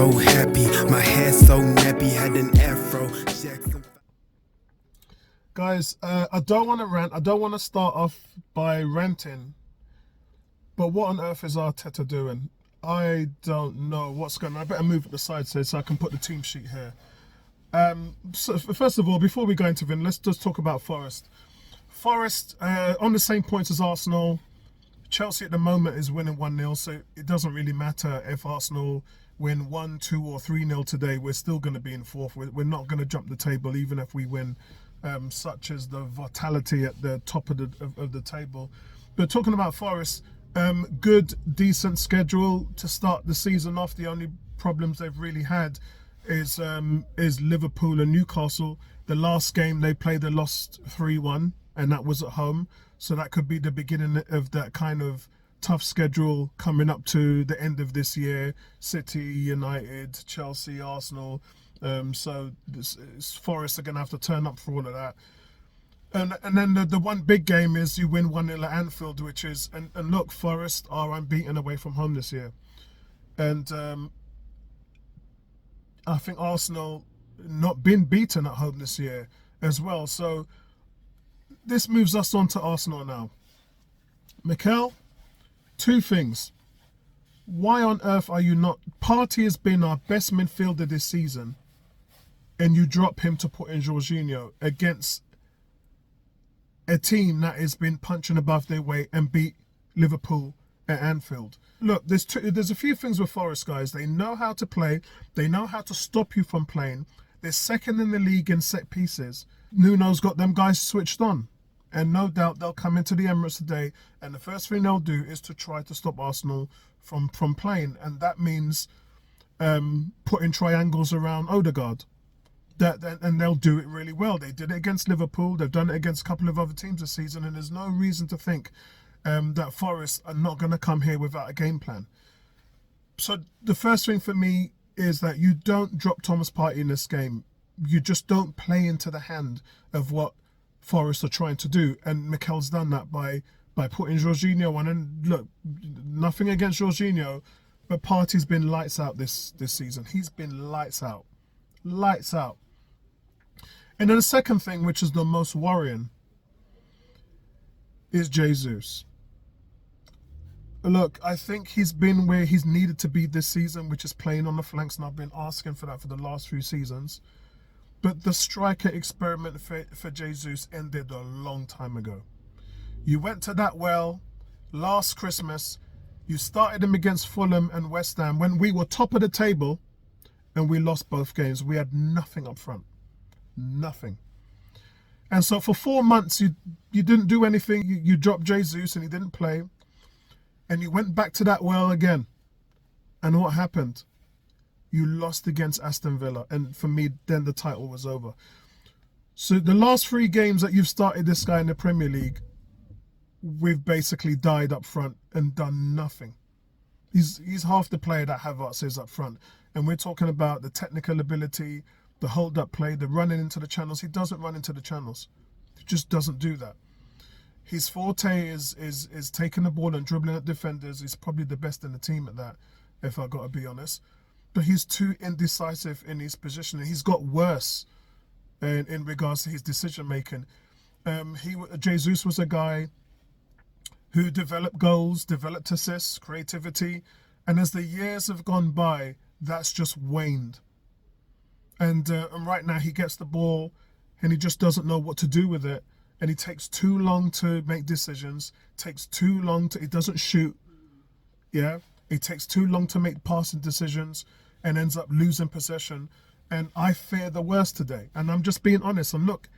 so happy, my hair so nappy, had an afro. Jackson. Guys, I don't want to rant. I don't want to start off by ranting. But what on earth is Arteta doing? I don't know what's going on. I better move it aside so I can put the team sheet here. So first of all, before we go into Vin, let's just talk about Forest. Forest on the same points as Arsenal. Chelsea at the moment is winning 1-0, so it doesn't really matter if Arsenal win 1, 2 or 3-0 today. We're still going to be in fourth. We're not going to jump the table even if we win, such as the vitality at the top of the table. But talking about Forest, good, decent schedule to start the season off. The only problems they've really had is Liverpool and Newcastle. The last game they played, they lost 3-1, and that was at home. So that could be the beginning of that kind of tough schedule coming up to the end of this year. City, United, Chelsea, Arsenal. So Forest are going to have to turn up for all of that. And then the one big game is you win 1-0 at Anfield, which is, and look, Forest are unbeaten away from home this year. And I think Arsenal not been beaten at home this year as well. So this moves us on to Arsenal now. Mikel, two things. Why on earth are you not... Partey has been our best midfielder this season, and you drop him to put in Jorginho against a team that has been punching above their weight and beat Liverpool at Anfield. Look, there's a few things with Forest, guys. They know how to play. They know how to stop you from playing. They're second in the league in set pieces. Nuno's got them guys switched on. And no doubt they'll come into the Emirates today, and the first thing they'll do is to try to stop Arsenal from playing. And that means putting triangles around Odegaard. And they'll do it really well. They did it against Liverpool. They've done it against a couple of other teams this season, and there's no reason to think that Forest are not going to come here without a game plan. So the first thing for me is that you don't drop Thomas Partey in this game. You just don't play into the hand of what Forest are trying to do, and Mikel's done that by putting Jorginho on. And look, nothing against Jorginho, but Partey's been lights out this season. He's been lights out. And then the second thing, which is the most worrying, is Jesus. Look, I think he's been where he's needed to be this season, which is playing on the flanks, and I've been asking for that for the last few seasons. But the striker experiment for Jesus ended a long time ago. You went to that well last Christmas. You started him against Fulham and West Ham when we were top of the table, and we lost both games. We had nothing up front. Nothing. And so for 4 months, you didn't do anything. You dropped Jesus and he didn't play. And you went back to that well again. And what happened? You lost against Aston Villa. And for me, then the title was over. So the last 3 games that you've started this guy in the Premier League, we've basically died up front and done nothing. He's half the player that Havertz is up front. And we're talking about the technical ability, the hold-up play, the running into the channels. He doesn't run into the channels. He just doesn't do that. His forte is taking the ball and dribbling at defenders. He's probably the best in the team at that, if I've got to be honest. But he's too indecisive in his positioning. He's got worse in regards to his decision-making. Jesus was a guy who developed goals, developed assists, creativity. And as the years have gone by, that's just waned. And right now he gets the ball and he just doesn't know what to do with it. And he takes too long to make decisions, takes too long he doesn't shoot. Yeah, it takes too long to make passing decisions and ends up losing possession. And I fear the worst today. And I'm just being honest. And look,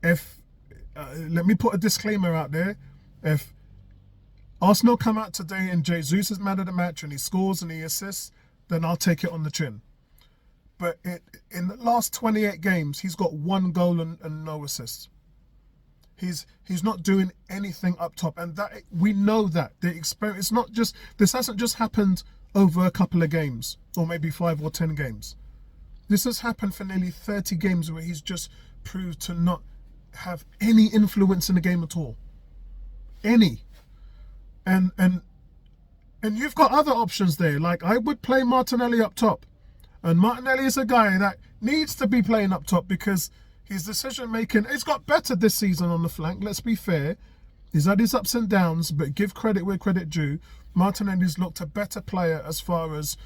let me put a disclaimer out there. If Arsenal come out today and Jesus is man of the match and he scores and he assists, then I'll take it on the chin. But in the last 28 games, he's got 1 goal and no assists. He's not doing anything up top, and that we know that the experience. It's not just this hasn't just happened over a couple of games or maybe 5 or 10 games. This has happened for nearly 30 games where he's just proved to not have any influence in the game at all. Any. And you've got other options there. Like I would play Martinelli up top. And Martinelli is a guy that needs to be playing up top because his decision making, it's got better this season on the flank, let's be fair. He's had his ups and downs, but give credit where credit due. Martinelli's looked a better player as far as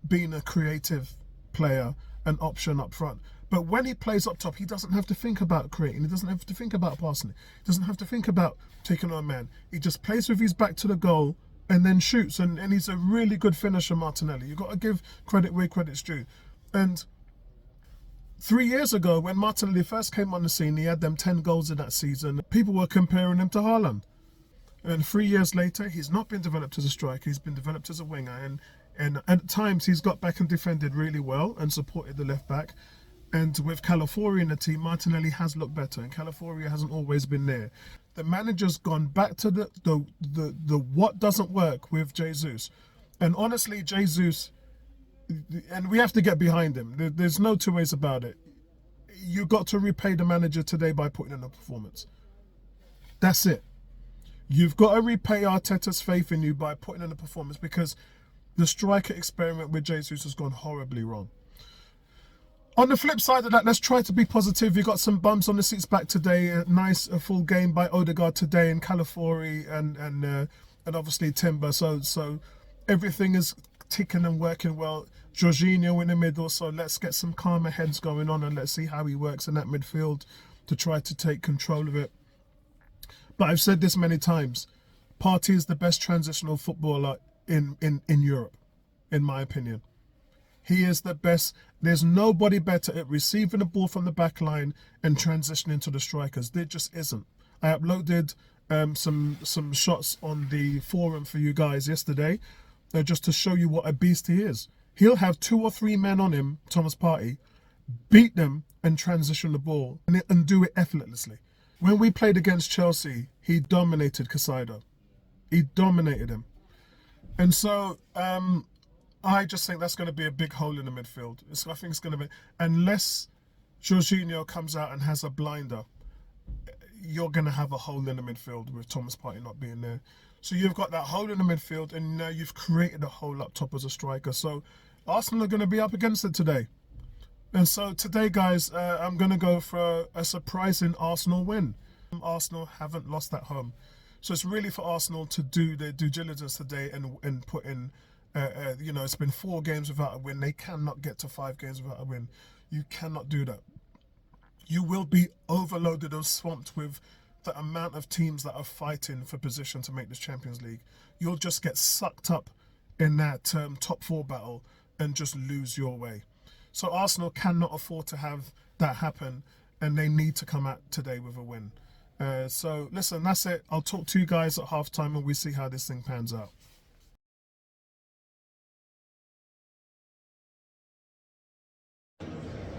being a creative player, an option up front. But when he plays up top, he doesn't have to think about creating. He doesn't have to think about passing. He doesn't have to think about taking on a man. He just plays with his back to the goal and then shoots. And he's a really good finisher, Martinelli. You've got to give credit where credit's due. And 3 years ago, when Martinelli first came on the scene, he had them 10 goals in that season. People were comparing him to Haaland. And 3 years later, he's not been developed as a striker. He's been developed as a winger. And at times, he's got back and defended really well and supported the left back. And with Calafiori in the team, Martinelli has looked better. And Calafiori hasn't always been there. The manager's gone back to the what doesn't work with Jesus. And honestly, Jesus, and we have to get behind him. There's no two ways about it. You got to repay the manager today by putting in a performance. That's it. You've got to repay Arteta's faith in you by putting in a performance, because the striker experiment with Jesus has gone horribly wrong. On the flip side of that, let's try to be positive. You got some bumps on the seats back today. A nice full game by Odegaard today, and Calafiori and obviously Timber. So everything is ticking and working well. Jorginho in the middle. So let's get some calmer heads going on and let's see how he works in that midfield to try to take control of it. But I've said this many times. Partey is the best transitional footballer in Europe, in my opinion. He is the best. There's nobody better at receiving the ball from the back line and transitioning to the strikers. There just isn't. I uploaded some shots on the forum for you guys yesterday, just to show you what a beast he is. He'll have 2 or 3 men on him, Thomas Partey, beat them and transition the ball and do it effortlessly. When we played against Chelsea, he dominated Casado. He dominated him. And so I just think that's going to be a big hole in the midfield. I think it's going to be, unless Jorginho comes out and has a blinder, you're going to have a hole in the midfield with Thomas Partey not being there. So you've got that hole in the midfield, and now you've created a hole up top as a striker. So Arsenal are going to be up against it today. And so today, guys, I'm going to go for a surprising Arsenal win. Arsenal haven't lost at home. So it's really for Arsenal to do their due diligence today and put in, it's been 4 games without a win. They cannot get to 5 games without a win. You cannot do that. You will be overloaded or swamped with the amount of teams that are fighting for position to make this Champions League. You'll just get sucked up in that top 4 battle and just lose your way. So Arsenal cannot afford to have that happen, and they need to come out today with a win. So listen, that's it. I'll talk to you guys at halftime and we see how this thing pans out.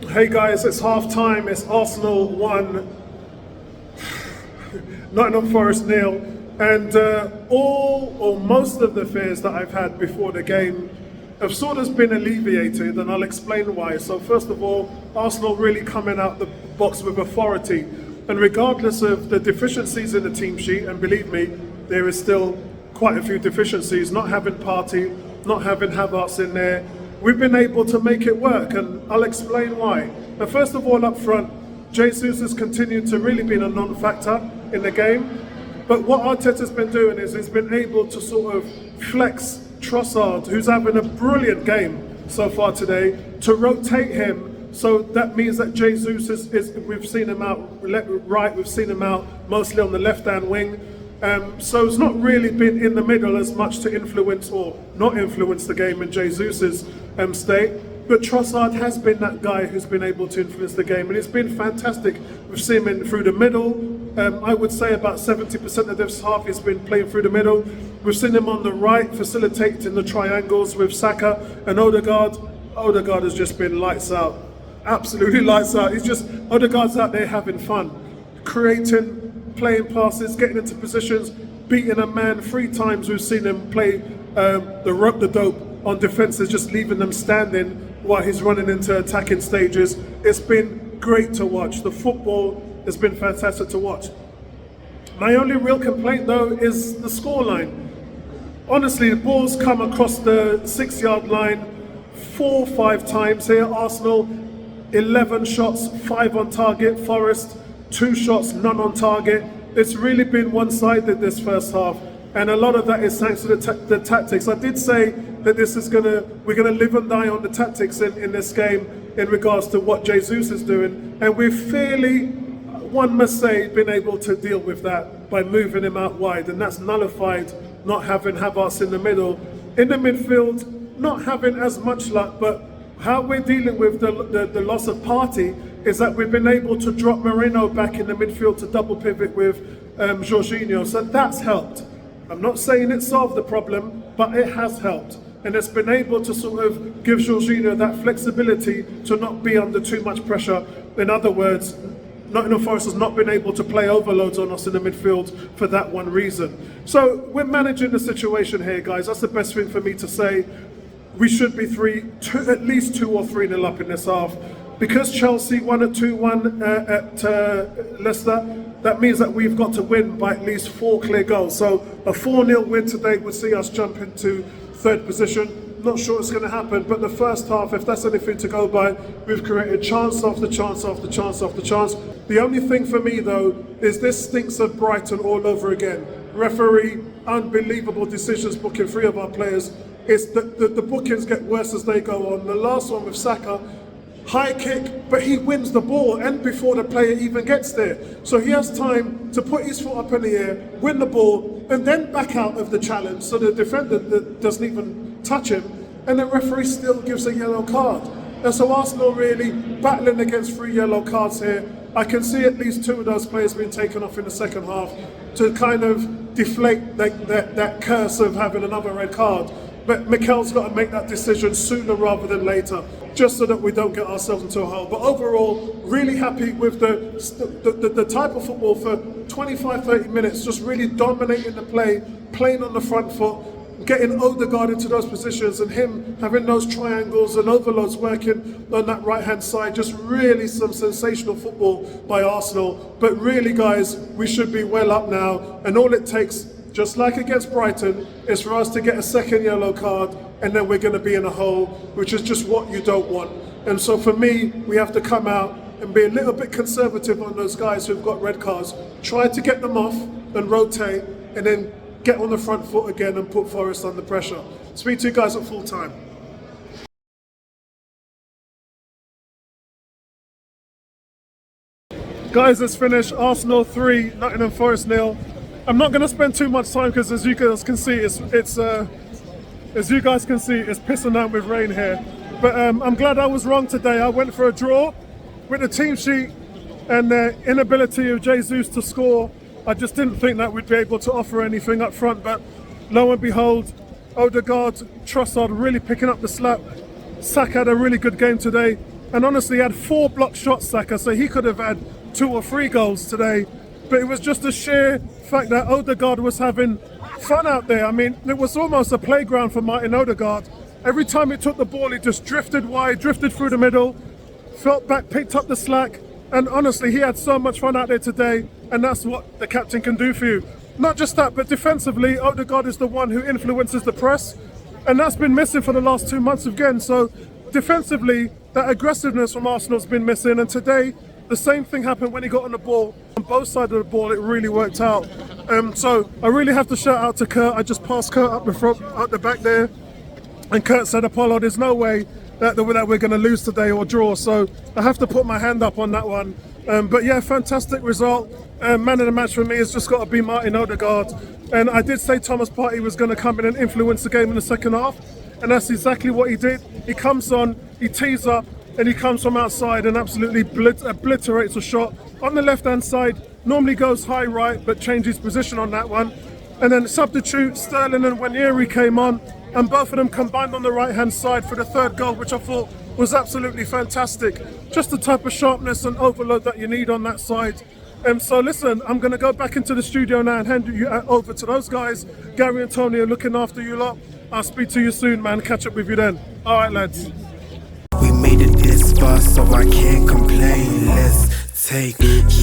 Hey guys, it's halftime. It's Arsenal 1, Nottingham Forest 0, and all or most of the fears that I've had before the game have sort of been alleviated, and I'll explain why. So first of all, Arsenal really coming out the box with authority, and regardless of the deficiencies in the team sheet, and believe me, there is still quite a few deficiencies, not having Partey, not having Havertz in there, we've been able to make it work, and I'll explain why. Now first of all, up front, Jesus has continued to really be a non-factor in the game, but what Arteta's been doing is he's been able to sort of flex Trossard, who's having a brilliant game so far today, to rotate him. So that means that Jesus is we've seen him out right, we've seen him out mostly on the left-hand wing. So it's not really been in the middle as much to influence or not influence the game in Jesus's state. But Trossard has been that guy who's been able to influence the game, and it's been fantastic. We've seen him in through the middle. I would say about 70% of this half he's been playing through the middle. We've seen him on the right facilitating the triangles with Saka and Odegaard. Odegaard has just been lights out, absolutely lights out. Odegaard's out there having fun, creating, playing passes, getting into positions, beating a man 3 times. We've seen him play the rope-the-dope on defences, just leaving them standing while he's running into attacking stages. It's been great to watch. The football has been fantastic to watch. My only real complaint though is the scoreline. Honestly, the balls come across the 6-yard line 4 or 5 times here. Arsenal, 11 shots, 5 on target. Forest, 2 shots, none on target. It's really been one-sided this first half, and a lot of that is thanks to the tactics. I did say that we're gonna live and die on the tactics in this game in regards to what Jesus is doing, and we've fairly, one must say, been able to deal with that by moving him out wide, and that's nullified not having Havertz in the middle. In the midfield, not having as much luck, but how we're dealing with the loss of Partey is that we've been able to drop Moreno back in the midfield to double pivot with Jorginho, so that's helped. I'm not saying it solved the problem, but it has helped. And it's been able to sort of give Jorginho that flexibility to not be under too much pressure. In other words, Nottingham Forest has not been able to play overloads on us in the midfield for that one reason. So we're managing the situation here, guys. That's the best thing for me to say. We should be at least 2 or 3-0 up in this half. Because Chelsea won at 2-1 at Leicester, that means that we've got to win by at least 4 clear goals. So a 4-0 win today would see us jump into 3rd position. Not sure it's going to happen, but the first half, if that's anything to go by, we've created chance after chance after chance after chance. The only thing for me, though, is this stinks of Brighton all over again. Referee, unbelievable decisions booking 3 of our players. It's the bookings get worse as they go on. The last one with Saka, high kick, but he wins the ball and before the player even gets there. So he has time to put his foot up in the air, win the ball, and then back out of the challenge. So the defender doesn't even touch him, and the referee still gives a yellow card. And so Arsenal really battling against 3 yellow cards here. I can see at least 2 of those players being taken off in the second half to kind of deflate that curse of having another red card. But Mikel's got to make that decision sooner rather than later, just so that we don't get ourselves into a hole. But overall, really happy with the type of football for 25-30 minutes, just really dominating the play, playing on the front foot, getting Odegaard into those positions and him having those triangles and overloads working on that right-hand side. Just really some sensational football by Arsenal. But really, guys, we should be well up now, and all it takes, just like against Brighton, is for us to get a 2nd yellow card, and then we're going to be in a hole, which is just what you don't want. And so for me, we have to come out and be a little bit conservative on those guys who've got red cards, try to get them off and rotate, and then get on the front foot again and put Forest under pressure. Speak to you guys at full time. Guys, it's finished. Arsenal 3, Nottingham Forest 0. I'm not going to spend too much time because, as you guys can see, it's pissing down with rain here. But I'm glad I was wrong today. I went for a draw with the team sheet and the inability of Jesus to score. I just didn't think that we'd be able to offer anything up front. But lo and behold, Odegaard, Trossard really picking up the slack. Saka had a really good game today, and honestly had 4 blocked shots, Saka, so he could have had 2 or 3 goals today. But it was just a sheer fact that Odegaard was having fun out there. I mean, it was almost a playground for Martin Odegaard. Every time he took the ball, he just drifted wide, drifted through the middle, felt back, picked up the slack, and honestly, he had so much fun out there today, and that's what the captain can do for you. Not just that, but defensively, Odegaard is the one who influences the press, and that's been missing for the last 2 months again. So defensively, that aggressiveness from Arsenal's been missing, and today, the same thing happened when he got on the ball. On both sides of the ball, it really worked out. So I really have to shout out to Kurt. I just passed Kurt up the back there, and Kurt said, Apollo, there's no way that we're going to lose today or draw. So I have to put my hand up on that one. But yeah, fantastic result. Man of the match for me has just got to be Martin Odegaard. And I did say Thomas Partey was going to come in and influence the game in the second half, and that's exactly what he did. He comes on, he tees up, and he comes from outside and absolutely obliterates a shot. On the left-hand side, normally goes high right, but changes position on that one. And then substitute, Sterling and Nwaneri came on, and both of them combined on the right-hand side for the 3rd goal, which I thought was absolutely fantastic. Just the type of sharpness and overload that you need on that side. So listen, I'm going to go back into the studio now and hand you over to those guys. Gary and Tony are looking after you lot. I'll speak to you soon, man. Catch up with you then. All right, lads. We made it this far, so I can't complain. Let's take, let's